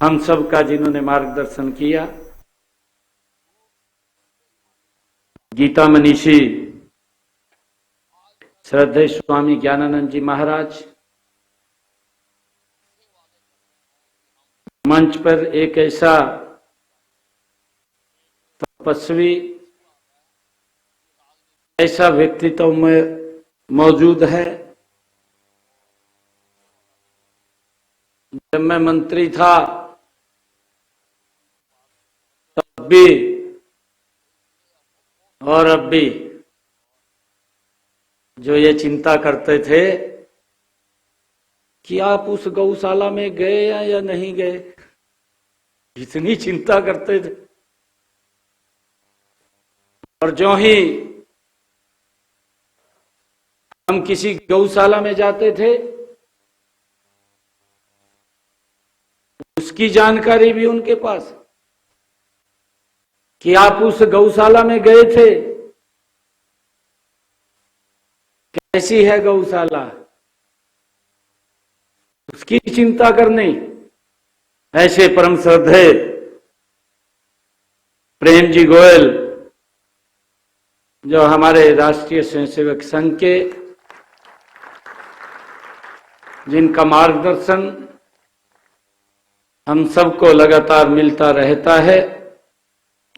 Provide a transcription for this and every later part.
हम सब का जिन्होंने मार्गदर्शन किया, गीता मनीषी श्रद्धेय स्वामी ज्ञानानंद जी महाराज, मंच पर एक ऐसा तपस्वी, ऐसा व्यक्तित्व में मौजूद है। जब मैं मंत्री था तब भी और अब भी जो ये चिंता करते थे कि आप उस गौशाला में गए या नहीं गए, इतनी चिंता करते थे। और जो ही हम किसी गौशाला में जाते थे उसकी जानकारी भी उनके पास कि आप उस गौशाला में गए थे, कैसी है गौशाला, उसकी चिंता करनी। ऐसे परम श्रद्धेय प्रेम जी गोयल, जो हमारे राष्ट्रीय स्वयंसेवक संघ के, जिनका मार्गदर्शन हम सबको लगातार मिलता रहता है,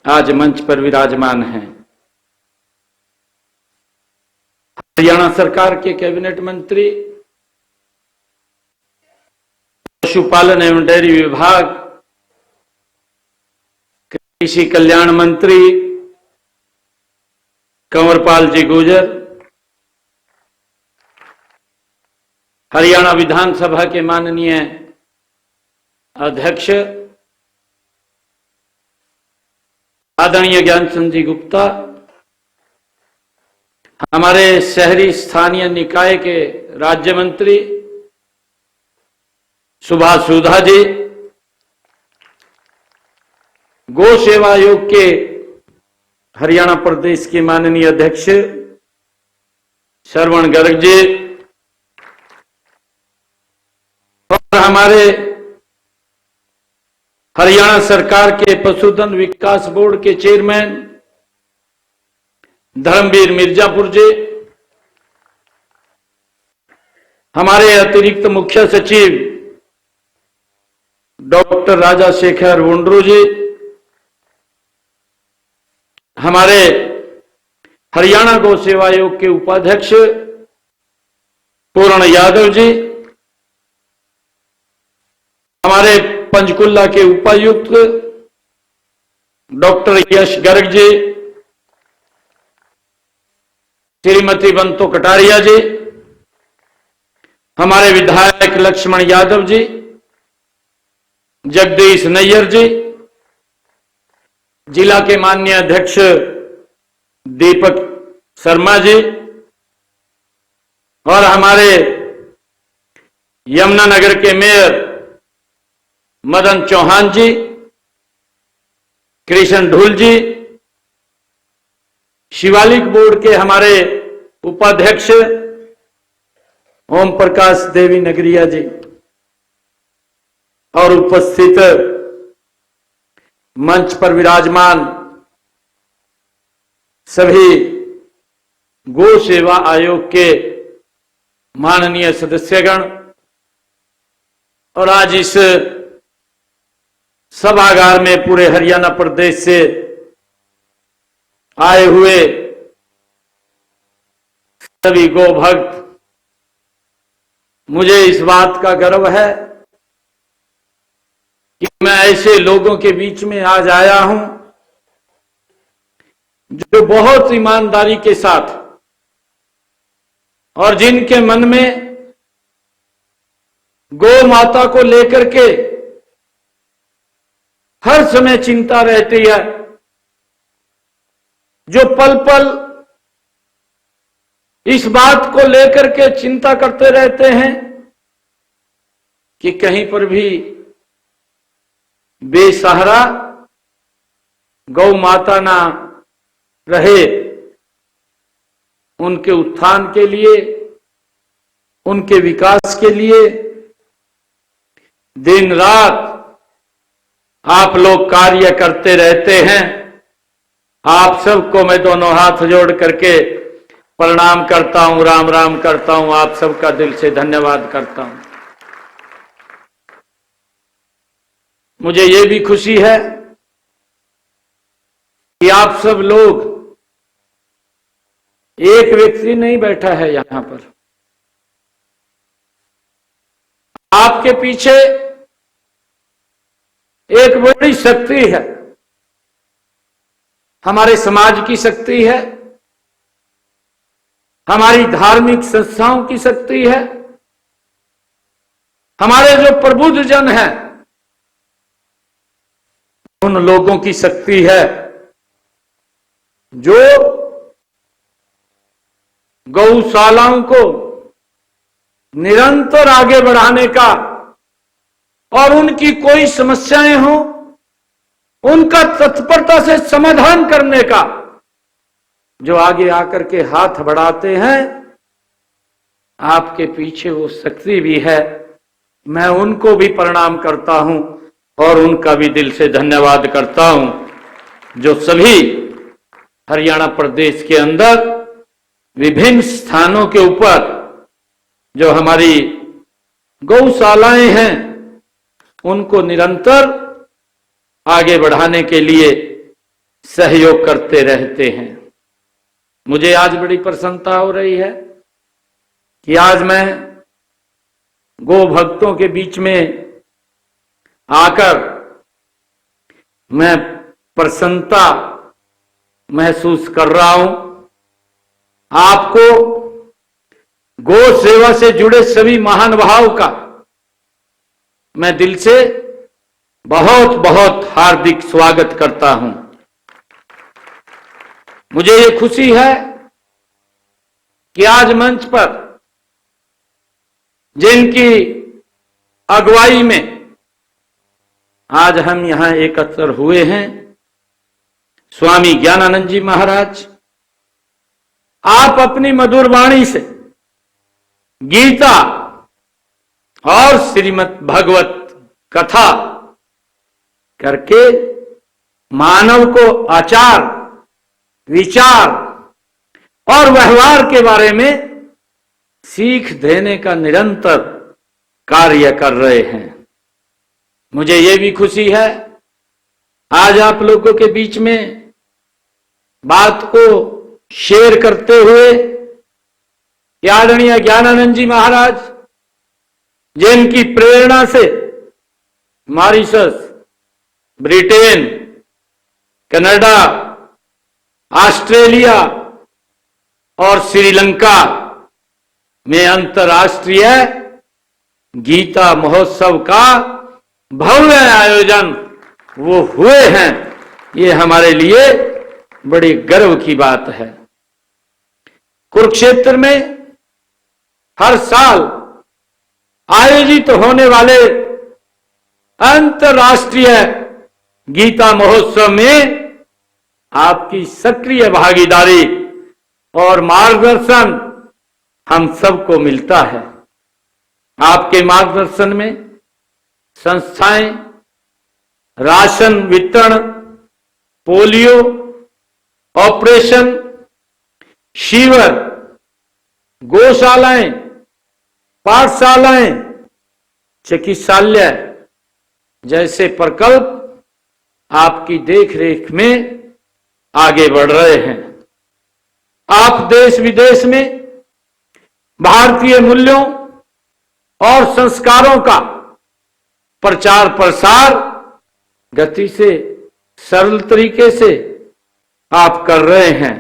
आज मंच पर विराजमान हैं। हरियाणा सरकार के कैबिनेट मंत्री, पशुपालन एवं डेयरी विभाग, कृषि कल्याण मंत्री कंवरपाल जी गुर्जर, हरियाणा विधानसभा के माननीय अध्यक्ष आदरणीय ज्ञानचंद जी गुप्ता, हमारे शहरी स्थानीय निकाय के राज्य मंत्री सुभाष सुधा जी, गौ सेवा आयोग के हरियाणा प्रदेश के माननीय अध्यक्ष श्रवण गर्ग जी, और हमारे हरियाणा सरकार के पशुधन विकास बोर्ड के चेयरमैन धर्मवीर मिर्जापुर जी, हमारे अतिरिक्त मुख्य सचिव डॉक्टर राजा शेखर वुंड्रू जी, हमारे हरियाणा गौ सेवा आयोग के उपाध्यक्ष पूर्ण यादव जी, हमारे पंचकुला के उपायुक्त डॉक्टर यश गर्ग जी, श्रीमती बंतो कटारिया जी, हमारे विधायक लक्ष्मण यादव जी, जगदीश नैयर जी, जिला के माननीय अध्यक्ष दीपक शर्मा जी, और हमारे यमुनानगर के मेयर मदन चौहान जी, कृष्ण ढूल जी, शिवालिक बोर्ड के हमारे उपाध्यक्ष ओम प्रकाश देवी नगरिया जी, और उपस्थित मंच पर विराजमान सभी गौ सेवा आयोग के माननीय सदस्यगण, और आज इस सभागार में पूरे हरियाणा प्रदेश से आए हुए सभी गौ भक्त, मुझे इस बात का गर्व है कि मैं ऐसे लोगों के बीच में आज आया हूं जो बहुत ईमानदारी के साथ और जिनके मन में गौ माता को लेकर के हर समय चिंता रहती है, जो पल पल इस बात को लेकर के चिंता करते रहते हैं कि कहीं पर भी बेसहारा गौ माता ना रहे। उनके उत्थान के लिए, उनके विकास के लिए दिन रात आप लोग कार्य करते रहते हैं। आप सबको मैं दोनों हाथ जोड़ करके प्रणाम करता हूं, राम राम करता हूं। आप सबका दिल से धन्यवाद करता हूं। मुझे ये भी खुशी है कि आप सब लोग, एक व्यक्ति नहीं बैठा है यहां पर, आपके पीछे एक बड़ी शक्ति है, हमारे समाज की शक्ति है, हमारी धार्मिक संस्थाओं की शक्ति है, हमारे जो प्रबुद्ध जन हैं उन लोगों की शक्ति है जो गौशालाओं को निरंतर आगे बढ़ाने का और उनकी कोई समस्याएं हो उनका तत्परता से समाधान करने का जो आगे आकर के हाथ बढ़ाते हैं, आपके पीछे वो शक्ति भी है। मैं उनको भी प्रणाम करता हूं और उनका भी दिल से धन्यवाद करता हूं, जो सभी हरियाणा प्रदेश के अंदर विभिन्न स्थानों के ऊपर जो हमारी गौशालाएं हैं उनको निरंतर आगे बढ़ाने के लिए सहयोग करते रहते हैं। मुझे आज बड़ी प्रसन्नता हो रही है कि आज मैं गौ भक्तों के बीच में आकर मैं प्रसन्नता महसूस कर रहा हूं। आपको गौ सेवा से जुड़े सभी महानुभाव का मैं दिल से बहुत बहुत हार्दिक स्वागत करता हूं। मुझे ये खुशी है कि आज मंच पर जिनकी अगुवाई में आज हम यहां एकत्र हुए हैं, स्वामी ज्ञानानंद जी महाराज, आप अपनी मधुर वाणी से गीता और श्रीमद् भगवत कथा करके मानव को आचार, विचार और व्यवहार के बारे में सीख देने का निरंतर कार्य कर रहे हैं। मुझे ये भी खुशी है आज आप लोगों के बीच में बात को शेयर करते हुए आदरणीय ज्ञानानंद जी महाराज, जिनकी प्रेरणा से मॉरिशस, ब्रिटेन, कनाडा, ऑस्ट्रेलिया और श्रीलंका में अंतर्राष्ट्रीय गीता महोत्सव का भव्य आयोजन वो हुए हैं, ये हमारे लिए बड़ी गर्व की बात है। कुरुक्षेत्र में हर साल आयोजित होने वाले अंतर्राष्ट्रीय गीता महोत्सव में आपकी सक्रिय भागीदारी और मार्गदर्शन हम सबको मिलता है। आपके मार्गदर्शन में संस्थाएं राशन वितरण, पोलियो ऑपरेशन, शिविर, गौशालाएं, पाठशालाएं, चिकित्सालय जैसे प्रकल्प आपकी देखरेख में आगे बढ़ रहे हैं। आप देश विदेश में भारतीय मूल्यों और संस्कारों का प्रचार प्रसार गति से, सरल तरीके से आप कर रहे हैं।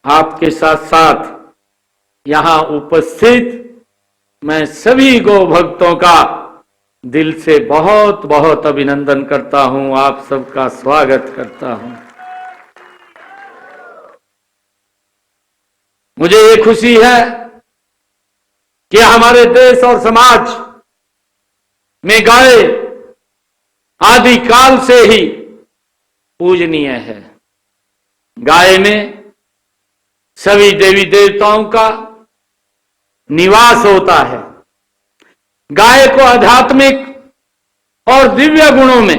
आपके साथ साथ यहां उपस्थित मैं सभी गौ भक्तों का दिल से बहुत बहुत अभिनंदन करता हूं, आप सबका स्वागत करता हूं। मुझे ये खुशी है कि हमारे देश और समाज में गाय आदिकाल से ही पूजनीय है। गाय में सभी देवी देवताओं का निवास होता है। गाय को आध्यात्मिक और दिव्य गुणों में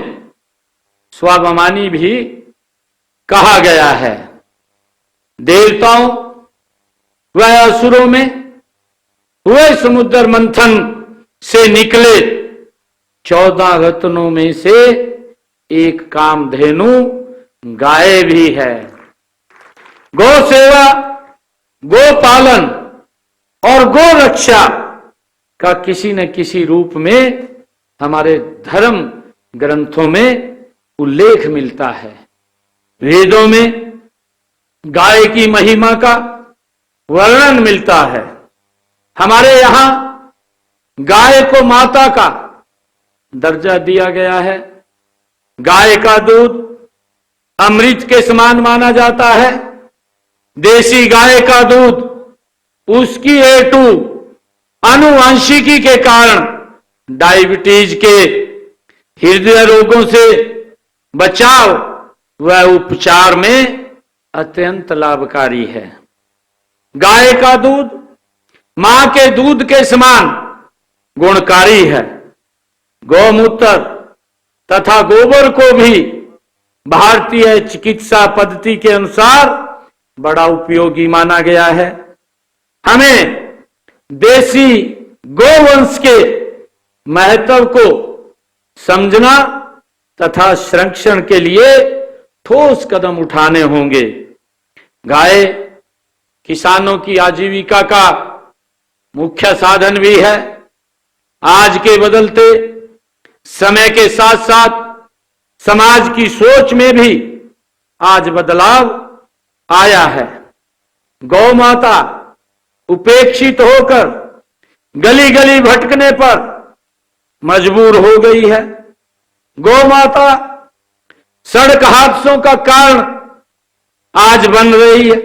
स्वाभिमानी भी कहा गया है। देवताओं व असुरों में हुए समुद्र मंथन से निकले 14 रत्नों में से एक कामधेनु गाय भी है। गौ सेवा, गो पालन और गो रक्षा का किसी न किसी रूप में हमारे धर्म ग्रंथों में उल्लेख मिलता है। वेदों में गाय की महिमा का वर्णन मिलता है। हमारे यहां गाय को माता का दर्जा दिया गया है। गाय का दूध अमृत के समान माना जाता है। देसी गाय का दूध उसकी A2 आनुवांशिकी के कारण डायबिटीज के, हृदय रोगों से बचाव व उपचार में अत्यंत लाभकारी है। गाय का दूध मां के दूध के समान गुणकारी है। गौमूत्र तथा गोबर को भी भारतीय चिकित्सा पद्धति के अनुसार बड़ा उपयोगी माना गया है। हमें देसी गोवंश के महत्व को समझना तथा संरक्षण के लिए ठोस कदम उठाने होंगे। गाय किसानों की आजीविका का मुख्य साधन भी है। आज के बदलते समय के साथ साथ समाज की सोच में भी आज बदलाव आया है। गौ माता उपेक्षित होकर गली गली भटकने पर मजबूर हो गई है। गौ माता सड़क हादसों का कारण आज बन रही है।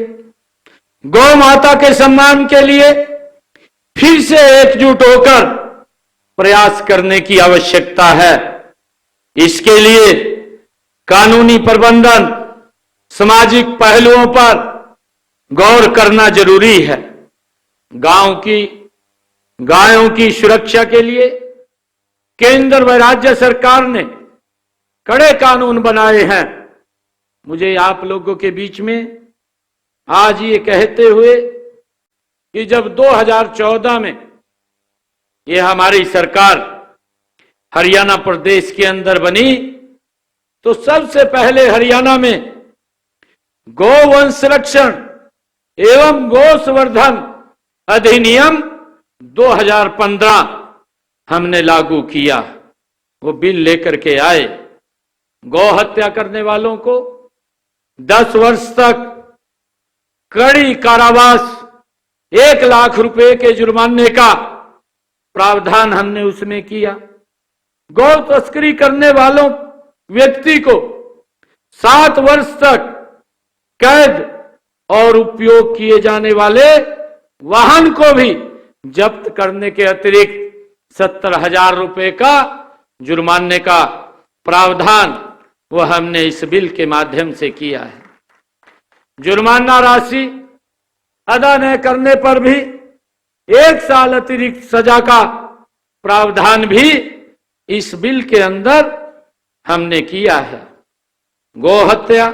गौ माता के सम्मान के लिए फिर से एकजुट होकर प्रयास करने की आवश्यकता है। इसके लिए कानूनी प्रबंधन, सामाजिक पहलुओं पर गौर करना जरूरी है। गायों की सुरक्षा के लिए केंद्र व राज्य सरकार ने कड़े कानून बनाए हैं। मुझे आप लोगों के बीच में आज ये कहते हुए कि जब 2014 में ये हमारी सरकार हरियाणा प्रदेश के अंदर बनी तो सबसे पहले हरियाणा में गौवंश संरक्षण एवं गौसंवर्धन अधिनियम 2015 हमने लागू किया। वो बिल लेकर के आए। गौ हत्या करने वालों को 10 वर्ष तक कड़ी कारावास, 1 लाख रुपए के जुर्माने का प्रावधान हमने उसमें किया। गौ तस्करी करने वालों व्यक्ति को 7 वर्ष तक कैद और उपयोग किए जाने वाले वाहन को भी जब्त करने के अतिरिक्त 70,000 रुपए का जुर्माने का प्रावधान वो हमने इस बिल के माध्यम से किया है। जुर्माना राशि अदा न करने पर भी 1 साल अतिरिक्त सजा का प्रावधान भी इस बिल के अंदर हमने किया है। गौ हत्या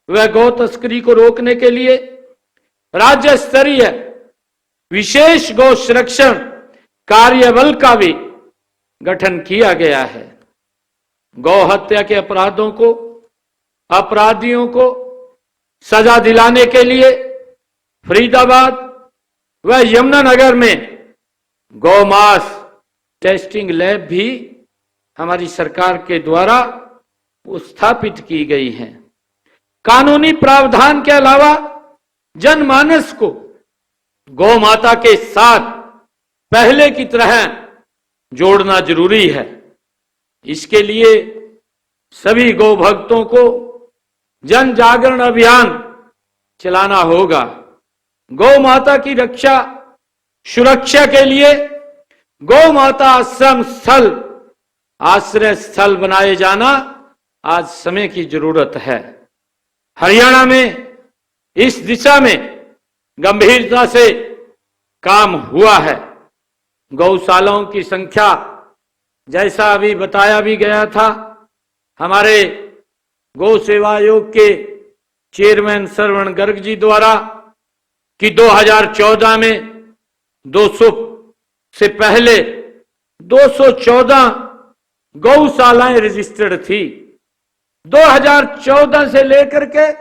व गौ तस्करी को रोकने के लिए राज्य स्तरीय विशेष गौ संरक्षण कार्यबल का भी गठन किया गया है। गौ हत्या के अपराधियों को सजा दिलाने के लिए फरीदाबाद व यमुनानगर में गौमांस टेस्टिंग लैब भी हमारी सरकार के द्वारा स्थापित की गई है। कानूनी प्रावधान के अलावा जनमानस को गौ माता के साथ पहले की तरह जोड़ना जरूरी है। इसके लिए सभी गौ भक्तों को जन जागरण अभियान चलाना होगा। गौ माता की सुरक्षा के लिए गौ माता आश्रय स्थल बनाए जाना आज समय की जरूरत है। हरियाणा में इस दिशा में गंभीरता से काम हुआ है। गौशालाओं की संख्या जैसा अभी बताया भी गया था, हमारे गौ सेवा आयोग के चेयरमैन श्रवण गर्ग जी द्वारा कि 2014 में 200 से पहले 214 गौशालाएं रजिस्टर्ड थी। 2014 से लेकर के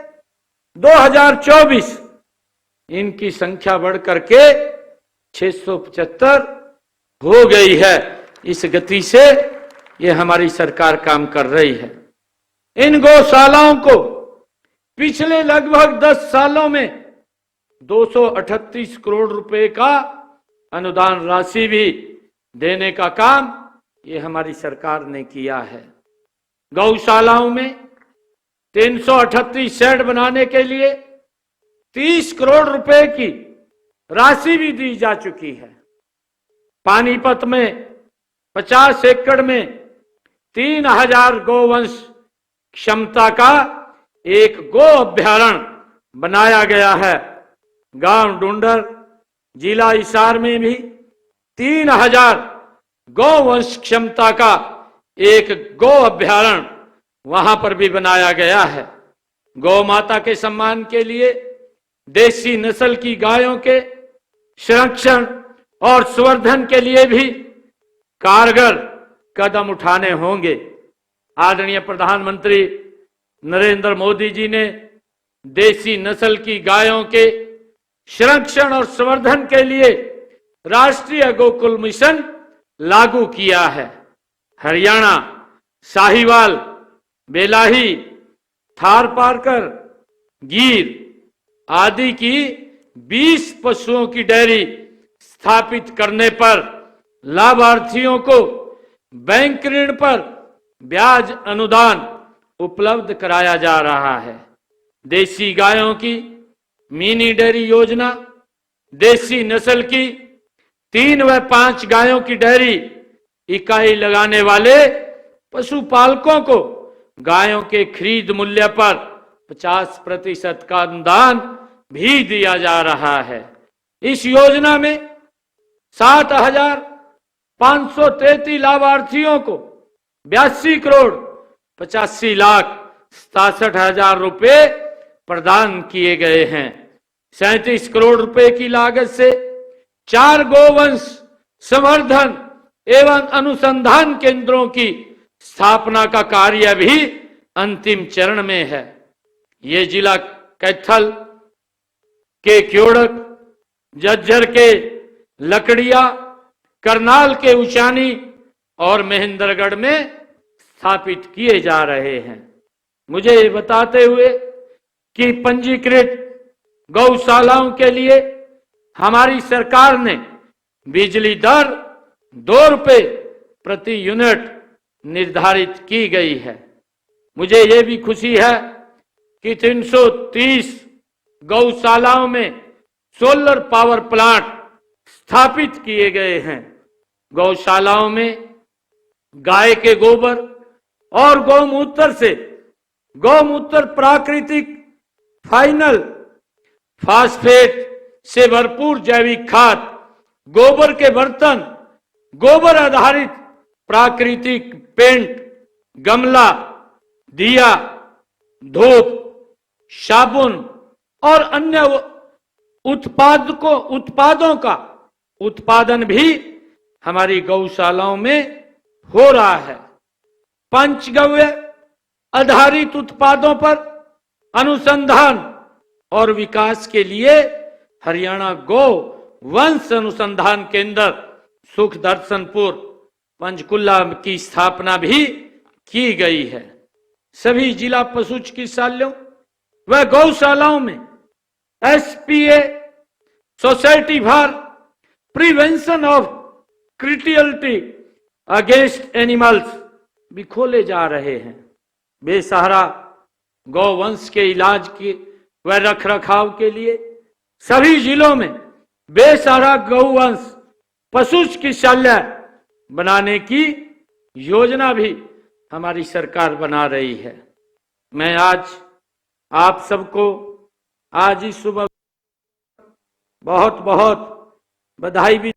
2024 इनकी संख्या बढ़कर के 675 हो गई है। इस गति से ये हमारी सरकार काम कर रही है। इन गौशालाओं को पिछले लगभग 10 सालों में 238 करोड़ रुपए का अनुदान राशि भी देने का काम ये हमारी सरकार ने किया है। गौशालाओं में 338 शेड बनाने के लिए 30 करोड़ रुपए की राशि भी दी जा चुकी है। पानीपत में 50 एकड़ में 3000 गौवंश क्षमता का एक गो अभ्यारण्य बनाया गया है। गांव डुंडर जिला हिसार में भी 3000 गौवंश क्षमता का एक गो अभ्यारण्य वहां पर भी बनाया गया है। गौ माता के सम्मान के लिए देसी नस्ल की गायों के संरक्षण और संवर्धन के लिए भी कारगर कदम उठाने होंगे। आदरणीय प्रधानमंत्री नरेंद्र मोदी जी ने देसी नस्ल की गायों के संरक्षण और संवर्धन के लिए राष्ट्रीय गोकुल मिशन लागू किया है। हरियाणा, साहिवाल, बेलाही, थारपारकर, गिर आदि की 20 पशुओं की डेयरी स्थापित करने पर लाभार्थियों को बैंक ऋण पर ब्याज अनुदान उपलब्ध कराया जा रहा है। देसी गायों की मिनी डेयरी योजना, देसी नस्ल की 3 व 5 गायों की डेयरी इकाई लगाने वाले पशुपालकों को गायों के खरीद मूल्य पर 50% का अनुदान भी दिया जा रहा है। इस योजना में 7,533 लाभार्थियों को 82 करोड़ 85 लाख 67,000 रुपए प्रदान किए गए हैं। 37 करोड़ रुपए की लागत से 4 गोवंश संवर्धन एवं अनुसंधान केंद्रों की स्थापना का कार्य भी अंतिम चरण में है। ये जिला कैथल के क्योड़क, जज्जर के लकड़िया, करनाल के उचानी और महेंद्रगढ़ में स्थापित किए जा रहे हैं। मुझे ये बताते हुए कि पंजीकृत गौशालाओं के लिए हमारी सरकार ने बिजली दर 2 रुपए प्रति यूनिट निर्धारित की गई है। मुझे ये भी खुशी है कि 330 गौशालाओं में सोलर पावर प्लांट स्थापित किए गए हैं। गौशालाओं में गाय के गोबर और गौमूत्र से गौमूत्र प्राकृतिक फाइनल फास्फेट से भरपूर जैविक खाद, गोबर के बर्तन, गोबर आधारित प्राकृतिक पेंट, गमला, दिया, धूप, साबुन और अन्य उत्पादों का उत्पादन भी हमारी गौशालाओं में हो रहा है। पंचगव्य आधारित उत्पादों पर अनुसंधान और विकास के लिए हरियाणा गौ वंश अनुसंधान केंद्र सुख दर्शनपुर पंचकुला की स्थापना भी की गई है। सभी जिला पशु चिकित्सालयों व गौशालाओं में SPA society for prevention of cruelty against animals भी खोले जा रहे हैं। बेसहारा गौवंश के इलाज के व रखरखाव के लिए सभी जिलों में बेसहारा गौवंश पशु चिकित्सालय बनाने की योजना भी हमारी सरकार बना रही है। मैं आज आप सबको आज ही सुबह बहुत बहुत बधाई भी